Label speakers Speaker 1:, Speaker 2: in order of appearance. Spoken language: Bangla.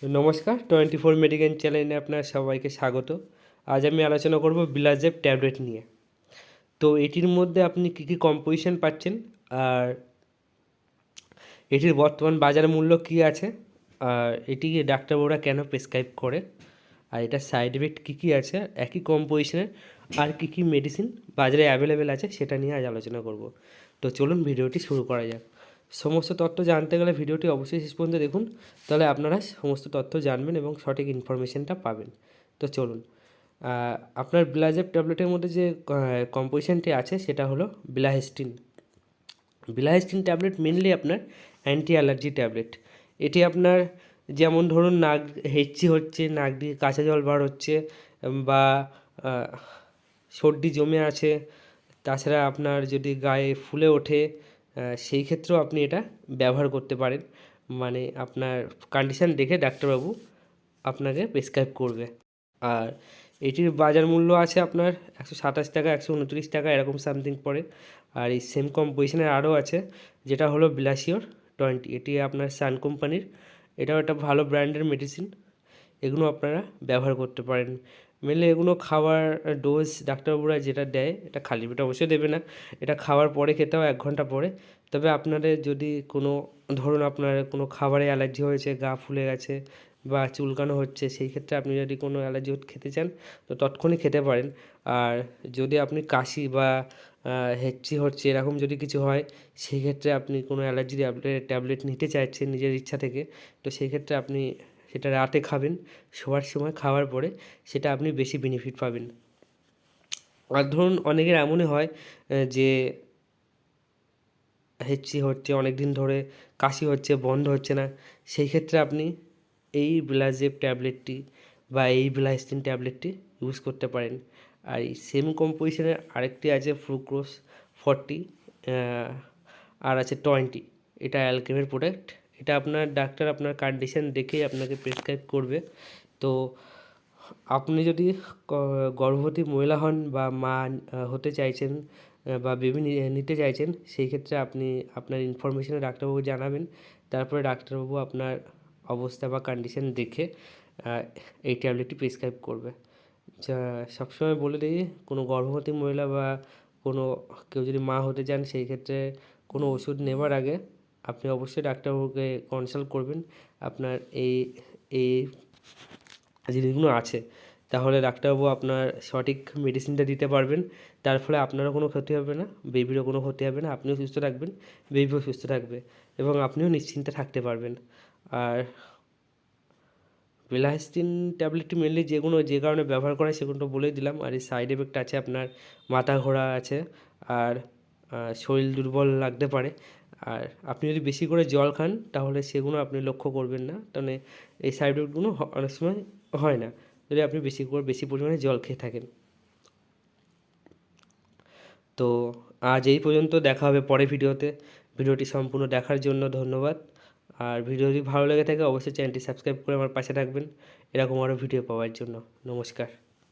Speaker 1: নমস্কার, 24 মেডিকেল চ্যানেলে আপনার সবাইকে স্বাগত। আজ আমি আলোচনা করব বিলাজেপ ট্যাবলেট নিয়ে। তো এটির মধ্যে আপনি কী কী কম্পোজিশন পাচ্ছেন, আর এটির বর্তমান বাজার মূল্য কী আছে, আর এটিকে ডাক্তারবাবুরা কেন প্রেসক্রাইব করে, আর এটার সাইড এফেক্ট কী কী আছে, একই কম্পোজিশনের আর কী কী মেডিসিন বাজারে অ্যাভেলেবেল আছে সেটা নিয়ে আজ আলোচনা করব। তো চলুন ভিডিওটি শুরু করা যাক। সমস্ত তথ্য জানতে গেলে ভিডিওটি অবশ্যই শেষ পর্যন্ত দেখুন, তাহলে আপনারা সমস্ত তথ্য জানবেন এবং সঠিক ইনফরমেশনটা পাবেন। তো চলুন, আপনার বিলাজেপ ট্যাবলেটের মধ্যে যে কম্পোজিশনটি আছে সেটা হলো বিলাহিস্টিন। বিলাহিস্টিন ট্যাবলেট মেনলি আপনার অ্যান্টি অ্যালার্জি ট্যাবলেট। এটি আপনার যেমন ধরুন নাক হেঁচি হচ্ছে, নাক দিয়ে কাঁচা জল বার হচ্ছে, বা সর্দি জমে আছে, তাছাড়া আপনার যদি গায়ে ফুলে ওঠে, সেই ক্ষেত্রেও আপনি এটা ব্যবহার করতে পারেন। মানে আপনার কন্ডিশান দেখে ডাক্তারবাবু আপনাকে প্রেসক্রাইব করবে। আর এটির বাজার মূল্য আছে আপনার 127 টাকা, 129 টাকা এরকম সামথিং পড়ে। আর এই সেম কম্পোজিশনের আরও আছে, যেটা হলো বিলাসিওর 20। এটি আপনার সান কোম্পানির, এটাও একটা ভালো ব্র্যান্ডের মেডিসিন। এগুলো আপনারা ব্যবহার করতে পারেন। মেনলি এগুলো খাওয়ার ডোজ ডাক্তারবাবুরা যেটা দেয়, এটা খালি পেটে অবশ্যই দেবে না, এটা খাওয়ার পরে খেতে হয় 1 ঘন্টা পরে। তবে আপনাদের যদি কোনো ধরুন আপনার কোনো খাবারে অ্যালার্জি হয়েছে, গা ফুলে গেছে বা চুলকানো হচ্ছে, সেই ক্ষেত্রে আপনি যদি কোনো অ্যালার্জি খেতে চান তো তৎক্ষণই খেতে পারেন। আর যদি আপনি কাশি বা হেঁচি হচ্ছে এরকম যদি কিছু হয়, সেই ক্ষেত্রে আপনি কোনো অ্যালার্জি ট্যাবলেট নিতে চাইছেন নিজের ইচ্ছা থেকে, তো সেই ক্ষেত্রে আপনি সেটা রাতে খাবেন, শোয়ার সময় খাওয়ার পরে, সেটা আপনি বেশি বেনিফিট পাবেন। আর ধরুন অনেকের এমনই হয় যে হেঁচি হচ্ছে অনেক দিন ধরে, কাশি হচ্ছে বন্ধ হচ্ছে না, সেই ক্ষেত্রে আপনি এই বিলাজেপ ট্যাবলেটটি বা এই বিলাস্টিন ট্যাবলেটটি ইউজ করতে পারেন। আর এই সেম কম্পোজিশনের আরেকটি আছে ফ্রুক্রোস 40, আর আছে 20। এটা অ্যালকেমের প্রোডাক্ট। এটা আপনার ডাক্তার আপনার কন্ডিশন দেখেই আপনাকে প্রেসক্রাইব করবে। তো আপনি যদি গর্ভবতী মহিলা হন বা মা হতে চাইছেন, বা বেবি নিতে চাইছেন, সেই ক্ষেত্রে আপনি আপনার ইনফরমেশানে ডাক্তারবাবু জানাবেন। তারপরে ডাক্তারবাবু আপনার অবস্থা বা কন্ডিশন দেখে এই ট্যাবলেটটি প্রেসক্রাইব করবে। যা সবসময় বলে দিই, কোনো গর্ভবতী মহিলা বা কোনো কেউ যদি মা হতে চান, সেই ক্ষেত্রে কোনো ওষুধ নেওয়ার আগে আপনি অবশ্যই ডাক্তারবাবুকে কনসাল্ট করবেন। আপনার এই এই জিনিসগুলো আছে, তাহলে ডাক্তারবাবু আপনার সঠিক মেডিসিনটা দিতে পারবেন। তার ফলে আপনারও কোনো ক্ষতি হবে না, বেবিরও কোনো ক্ষতি হবে না, আপনিও সুস্থ থাকবেন, বেবিও সুস্থ থাকবে এবং আপনিও নিশ্চিন্তে থাকতে পারবেন। আর বিলাস্টিন ট্যাবলেটটি মেনলি যে কারণে ব্যবহার করা হয় সেগুলো তো বলেই দিলাম। আর এই সাইড এফেক্ট আছে আপনার মাথা ঘোরা আছে, আর শরীর দুর্বল লাগতে পারে। আর আপনি যদি বেশি করে জল খান তাহলে সেগুলো আপনি লক্ষ্য করবেন না, মানে এই সাইড এফেক্টগুলো অনেক সময় হয় না যদি আপনি বেশি পরিমাণে জল খেয়ে থাকেন। তো আজ এই পর্যন্ত, দেখা হবে পরের ভিডিওতে। ভিডিওটি সম্পূর্ণ দেখার জন্য ধন্যবাদ। আর ভিডিও যদি ভালো লেগে থাকে অবশ্যই চ্যানেলটি সাবস্ক্রাইব করে আমার পাশে থাকবেন এরকম আরও ভিডিও পাওয়ার জন্য। নমস্কার।